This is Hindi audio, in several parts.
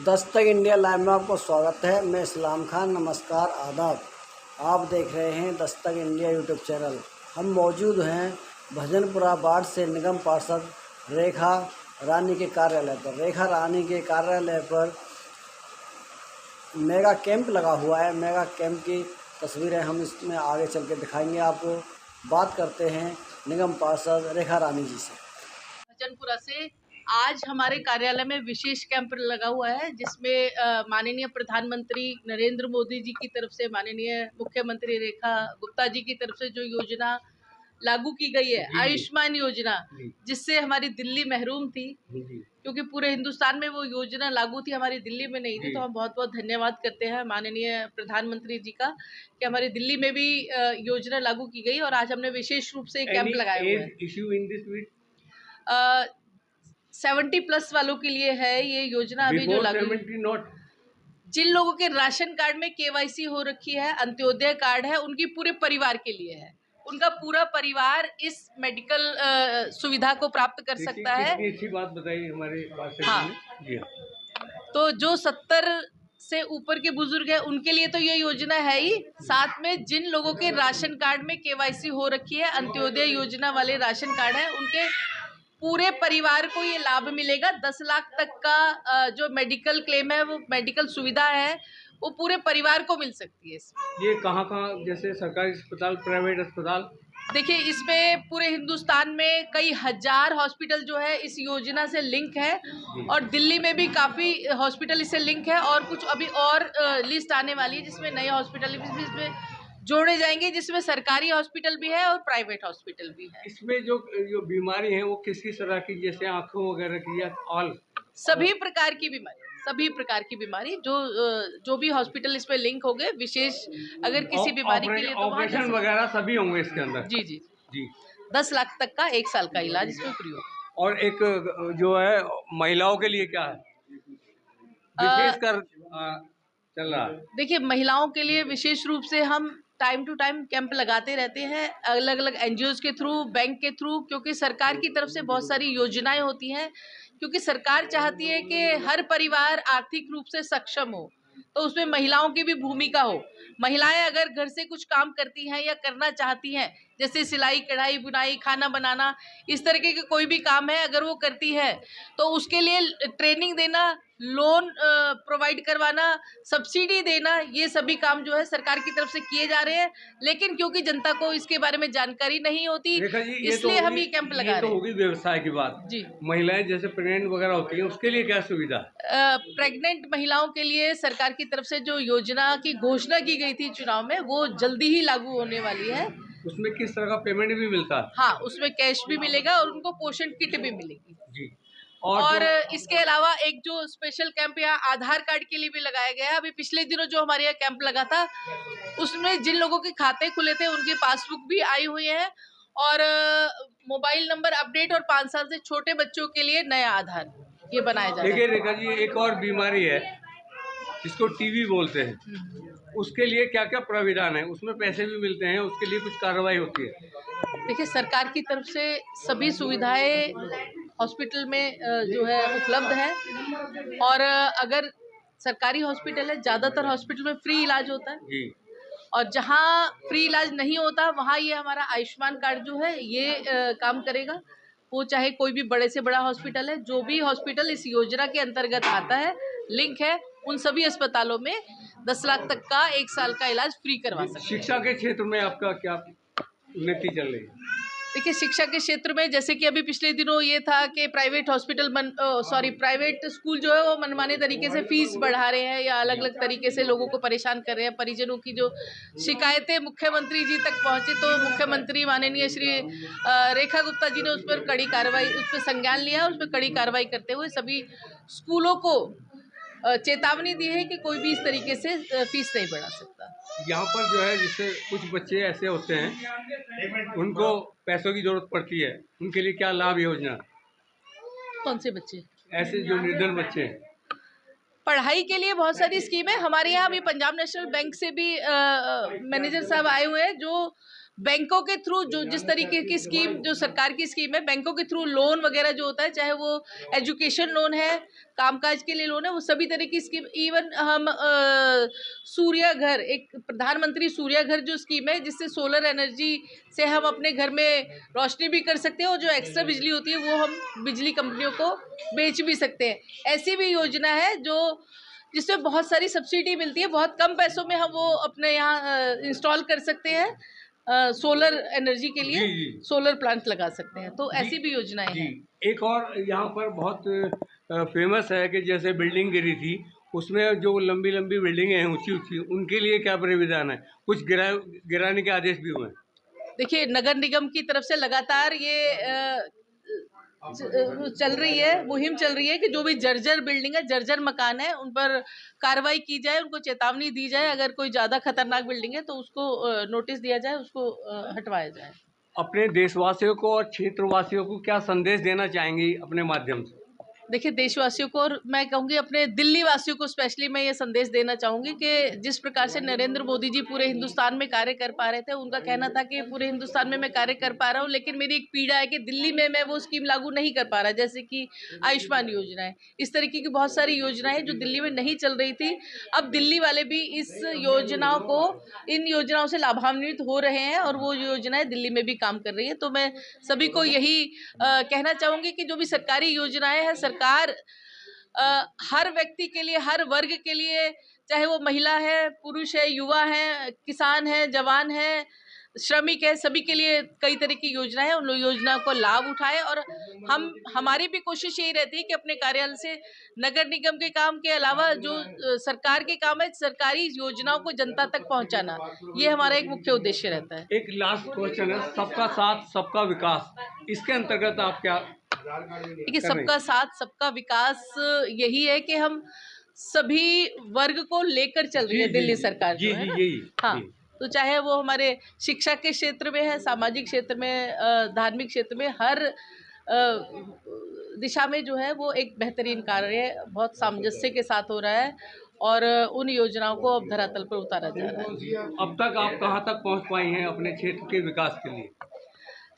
दस्तक इंडिया लाइव में आपको स्वागत है। मैं इस्लाम खान, नमस्कार, आदाब। आप देख रहे हैं दस्तक इंडिया यूट्यूब चैनल। हम मौजूद हैं भजनपुरा वार्ड से निगम पार्षद रेखा रानी के कार्यालय पर। रेखा रानी के कार्यालय पर मेगा कैंप लगा हुआ है। मेगा कैंप की तस्वीरें हम इसमें आगे चल के दिखाएंगे आपको। बात करते हैं निगम पार्षद रेखा रानी जी से। भजनपुरा से आज हमारे कार्यालय में विशेष कैंप लगा हुआ है, जिसमें माननीय प्रधानमंत्री नरेंद्र मोदी जी की तरफ से, माननीय मुख्यमंत्री रेखा गुप्ता जी की तरफ से जो योजना लागू की गई है, आयुष्मान योजना, जिससे हमारी दिल्ली महरूम थी, क्योंकि पूरे हिंदुस्तान में वो योजना लागू थी, हमारी दिल्ली में नहीं थी। तो हम बहुत बहुत धन्यवाद करते हैं माननीय प्रधानमंत्री जी का कि हमारी दिल्ली में भी योजना लागू की गई और आज हमने विशेष रूप से कैंप लगाया हुआ है। 70+ वालों के लिए है ये योजना। अभी जो लागू, जिन लोगों के राशन कार्ड में केवाईसी हो रखी है, अंत्योदय कार्ड है, उनकी पूरे परिवार के लिए है। उनका पूरा परिवार इस मेडिकल सुविधा को प्राप्त कर सकता है। अच्छी बात बताई हमारे पास। हाँ, तो जो 70 से ऊपर के बुजुर्ग हैं उनके लिए तो ये योजना है ही, साथ में जिन लोगों के राशन कार्ड में केवाईसी हो रखी है, अंत्योदय योजना वाले राशन कार्ड है, उनके पूरे परिवार को ये लाभ मिलेगा। 10 लाख तक का जो मेडिकल क्लेम है, वो मेडिकल सुविधा है, वो पूरे परिवार को मिल सकती है। ये कहाँ जैसे सरकारी अस्पताल, प्राइवेट अस्पताल? देखिए, इसमें पूरे हिंदुस्तान में कई हजार हॉस्पिटल जो है इस योजना से लिंक है, और दिल्ली में भी काफ़ी हॉस्पिटल इससे लिंक है, और कुछ अभी और लिस्ट आने वाली है जिसमें नए हॉस्पिटल भी इसमें जोड़े जाएंगे, जिसमें सरकारी हॉस्पिटल भी है और प्राइवेट हॉस्पिटल भी है। इसमें जो बीमारी है वो किस किस तरह की, जैसे आंखों वगैरह की, या ऑल? सभी प्रकार की बीमारी, जो भी हॉस्पिटल इसमें लिंक हो गए, विशेष अगर किसी बीमारी के लिए तो ऑपरेशन वगैरह सभी होंगे इसके अंदर? जी 10 लाख तक का 1 साल का इलाज इसमें फ्री होगा। और एक जो है महिलाओं के लिए क्या है विशेषकर चल रहा है? देखिए, महिलाओं के लिए विशेष रूप से हम टाइम टू टाइम कैंप लगाते रहते हैं, अलग अलग एनजीओज के थ्रू, बैंक के थ्रू, क्योंकि सरकार की तरफ से बहुत सारी योजनाएं होती हैं, क्योंकि सरकार चाहती है कि हर परिवार आर्थिक रूप से सक्षम हो, तो उसमें महिलाओं की भी भूमिका हो। महिलाएं अगर घर से कुछ काम करती हैं या करना चाहती हैं, जैसे सिलाई, कढ़ाई, बुनाई, खाना बनाना, इस तरीके के कोई भी काम है, अगर वो करती है तो उसके लिए ट्रेनिंग देना, लोन प्रोवाइड करवाना, सब्सिडी देना, ये सभी काम जो है सरकार की तरफ से किए जा रहे हैं। लेकिन क्योंकि जनता को इसके बारे में जानकारी नहीं होती, इसलिए हम ये कैंप लगा रहे हैं। होगी व्यवसाय की बात जी। महिलाएं जैसे प्रेग्नेंट वगैरह होती हैं, उसके लिए क्या सुविधा? प्रेग्नेंट महिलाओं के लिए सरकार की तरफ से जो योजना की घोषणा की गई थी चुनाव में, वो जल्दी ही लागू होने वाली है। उसमें किस तरह का पेमेंट भी मिलता है? हाँ, उसमें कैश भी मिलेगा और उनको पोषण किट भी मिलेगी जी। और इसके अलावा एक जो स्पेशल कैंप यहाँ आधार कार्ड के लिए भी लगाया गया है। अभी पिछले दिनों जो हमारे यहाँ कैंप लगा था, उसमें जिन लोगों के खाते खुले थे उनकी पासबुक भी आई हुई है, और मोबाइल नंबर अपडेट, और 5 साल से छोटे बच्चों के लिए नया आधार ये बनाया जा रहा है। देखिए रेखा जी, एक और बीमारी है जिसको टीबी बोलते हैं, उसके लिए क्या क्या प्राविधान है? उसमें पैसे भी मिलते हैं, उसके लिए कुछ कार्रवाई होती है? देखिए, सरकार की तरफ से सभी सुविधाएं हॉस्पिटल में जो है उपलब्ध है, और अगर सरकारी हॉस्पिटल है, ज़्यादातर हॉस्पिटल में फ्री इलाज होता है जी। और जहाँ फ्री इलाज नहीं होता वहाँ ये हमारा आयुष्मान कार्ड जो है ये काम करेगा। वो चाहे कोई भी बड़े से बड़ा हॉस्पिटल है, जो भी हॉस्पिटल इस योजना के अंतर्गत आता है, लिंक है, उन सभी अस्पतालों में 10 लाख तक का 1 साल का इलाज फ्री करवा सकते हैं। शिक्षा के क्षेत्र में आपका क्या उन्नति चल रही है? देखिए, शिक्षा के क्षेत्र में जैसे कि अभी पिछले दिनों ये था कि प्राइवेट स्कूल जो है वो मनमाने तरीके से फीस बढ़ा रहे हैं, या अलग अलग तरीके से लोगों को परेशान कर रहे हैं। परिजनों की जो शिकायतें मुख्यमंत्री जी तक पहुंची, तो मुख्यमंत्री माननीय श्री रेखा गुप्ता जी ने उस पर कड़ी कार्रवाई, उस पर संज्ञान लिया है। उस पर कड़ी कार्रवाई करते हुए सभी स्कूलों को चेतावनी दी है कि कोई भी इस तरीके से फीस नहीं बढ़ा सकता। यहाँ पर जो है, जिससे कुछ बच्चे ऐसे होते हैं उनको पैसों की जरूरत पड़ती है, उनके लिए क्या लाभ योजना? कौन से बच्चे? ऐसे जो निर्धन बच्चे हैं, पढ़ाई के लिए बहुत सारी स्कीमें हमारे यहाँ। अभी पंजाब नेशनल बैंक से भी मैनेजर साहब आए हुए हैं, जो बैंकों के थ्रू जो जिस तरीके की स्कीम, जो सरकार की स्कीम है, बैंकों के थ्रू लोन वगैरह जो होता है, चाहे वो एजुकेशन लोन है, कामकाज के लिए लोन है, वो सभी तरह की स्कीम, इवन हम सूर्य घर, एक प्रधानमंत्री सूर्य घर जो स्कीम है, जिससे सोलर एनर्जी से हम अपने घर में रोशनी भी कर सकते हैं और जो एक्स्ट्रा बिजली होती है वो हम बिजली कंपनियों को बेच भी सकते हैं। ऐसी भी योजना है जो जिसमें बहुत सारी सब्सिडी मिलती है, बहुत कम पैसों में हम वो अपने यहाँ इंस्टॉल कर सकते हैं, सोलर एनर्जी के लिए जी। सोलर प्लांट लगा सकते हैं। तो ऐसी भी योजनाएं जी। हैं। एक और यहाँ पर बहुत फेमस है कि जैसे बिल्डिंग गिरी थी, उसमें जो लंबी लंबी बिल्डिंगें हैं ऊंची ऊंची, उनके लिए क्या प्राविधान है? कुछ गिराने के आदेश भी हुए हैं। देखिए, नगर निगम की तरफ से लगातार ये चल रही है, मुहिम चल रही है कि जो भी जर्जर बिल्डिंग है, जर्जर मकान है, उन पर कार्रवाई की जाए, उनको चेतावनी दी जाए। अगर कोई ज़्यादा खतरनाक बिल्डिंग है तो उसको नोटिस दिया जाए, उसको हटवाया जाए। अपने देशवासियों को और क्षेत्रवासियों को क्या संदेश देना चाहेंगी अपने माध्यम से? देखिए, देशवासियों को, और मैं कहूँगी अपने दिल्ली वासियों को स्पेशली मैं ये संदेश देना चाहूँगी कि जिस प्रकार से नरेंद्र मोदी जी पूरे हिंदुस्तान में कार्य कर पा रहे थे, उनका कहना था कि पूरे हिंदुस्तान में मैं कार्य कर पा रहा हूँ, लेकिन मेरी एक पीड़ा है कि दिल्ली में मैं वो स्कीम लागू नहीं कर पा रहा, जैसे कि आयुष्मान योजना है। इस तरीके की बहुत सारी योजनाएं जो दिल्ली में नहीं चल रही थी, अब दिल्ली वाले भी इन योजनाओं से लाभान्वित हो रहे हैं और वो योजनाएं दिल्ली में भी काम कर रही है। तो मैं सभी को यही कहना चाहूँगी कि जो भी सरकारी योजनाएं हैं, सरकार हर व्यक्ति के लिए, हर वर्ग के लिए, चाहे वो महिला है, पुरुष है, युवा है, किसान है, जवान है, श्रमिक है, सभी के लिए कई तरह की योजना है। उन योजनाओं को लाभ उठाएं और हमारी भी कोशिश यही रहती है कि अपने कार्यालय से नगर निगम के काम के अलावा जो सरकार के काम है, सरकारी योजनाओं को जनता तक पहुंचाना, ये हमारा एक मुख्य उद्देश्य रहता है। एक लास्ट क्वेश्चन है, सबका साथ सबका विकास, इसके अंतर्गत आप क्या? देखिए, सबका साथ सबका विकास यही है कि हम सभी वर्ग को लेकर चल रही है दिल्ली सरकार जो है ना। यही। हाँ, तो चाहे वो हमारे शिक्षा के क्षेत्र में है, सामाजिक क्षेत्र में, धार्मिक क्षेत्र में, हर दिशा में जो है वो एक बेहतरीन कार्य बहुत सामंजस्य के साथ हो रहा है और उन योजनाओं को अब धरातल पर उतारा जा रहा है। अब तक आप कहाँ तक पहुँच पाई हैं अपने क्षेत्र के विकास के लिए?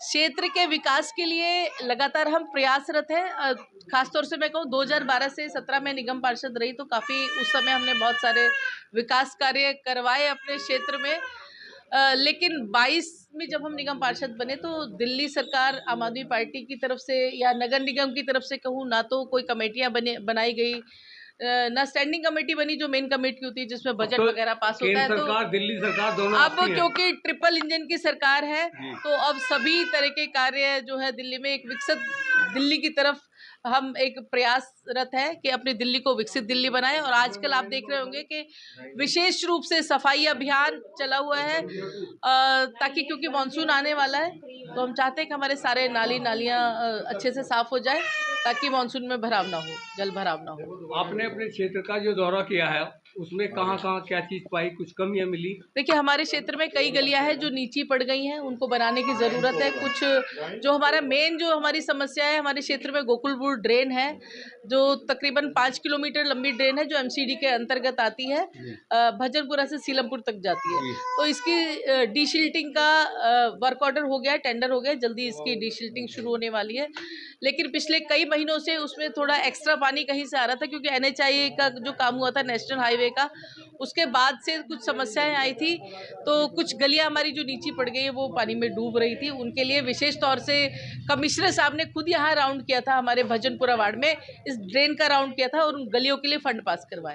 क्षेत्र के विकास के लिए लगातार हम प्रयासरत हैं। खासतौर से मैं कहूँ 2012 से 17 में निगम पार्षद रही, तो काफ़ी उस समय हमने बहुत सारे विकास कार्य करवाए अपने क्षेत्र में। लेकिन 22 में जब हम निगम पार्षद बने तो दिल्ली सरकार, आम आदमी पार्टी की तरफ से या नगर निगम की तरफ से कहूँ, ना तो कोई कमेटियाँ बनाई गई, ना स्टैंडिंग कमेटी बनी जो मेन कमेटी होती है जिसमें बजट वगैरह पास होता है। सरकार, दिल्ली सरकार दोनों अब क्योंकि ट्रिपल इंजन की सरकार है तो अब सभी तरह के कार्य जो है दिल्ली में एक विकसित दिल्ली की तरफ हम एक प्रयासरत है कि अपनी दिल्ली को विकसित दिल्ली बनाएं। और आजकल आप देख रहे होंगे कि विशेष रूप से सफाई अभियान चला हुआ है, ताकि क्योंकि मानसून आने वाला है तो हम चाहते हैं कि हमारे सारे नालियाँ अच्छे से साफ हो जाए ताकि मानसून में भराव ना हो, जल भराव ना हो। आपने अपने क्षेत्र का जो दौरा किया है उसमें कहाँ क्या चीज़ पाई, कुछ कमियाँ मिली? देखिए, हमारे क्षेत्र में कई गलियां हैं जो नीची पड़ गई हैं, उनको बनाने की ज़रूरत है। कुछ जो हमारा मेन जो हमारी समस्या है, हमारे क्षेत्र में गोकुलपुर ड्रेन है जो तकरीबन 5 किलोमीटर लंबी ड्रेन है जो एमसीडी के अंतर्गत आती है, भजनपुरा से सीलमपुर तक जाती है। तो इसकी डीशिल्टिंग का वर्क ऑर्डर हो गया, टेंडर हो गया, जल्दी इसकी डीशिल्टिंग शुरू होने वाली है। लेकिन पिछले कई महीनों से उसमें थोड़ा एक्स्ट्रा पानी कहीं से आ रहा था क्योंकि NHAI का जो काम हुआ था, नेशनल हाईवे का, उसके बाद से कुछ समस्याएं आई थी। तो कुछ गलियां हमारी जो नीची पड़ गई है वो पानी में डूब रही थी। उनके लिए विशेष तौर से कमिश्नर साहब ने खुद यहाँ राउंड किया था, हमारे भजनपुरा वार्ड में इस ड्रेन का राउंड किया था और उन गलियों के लिए फंड पास करवाया।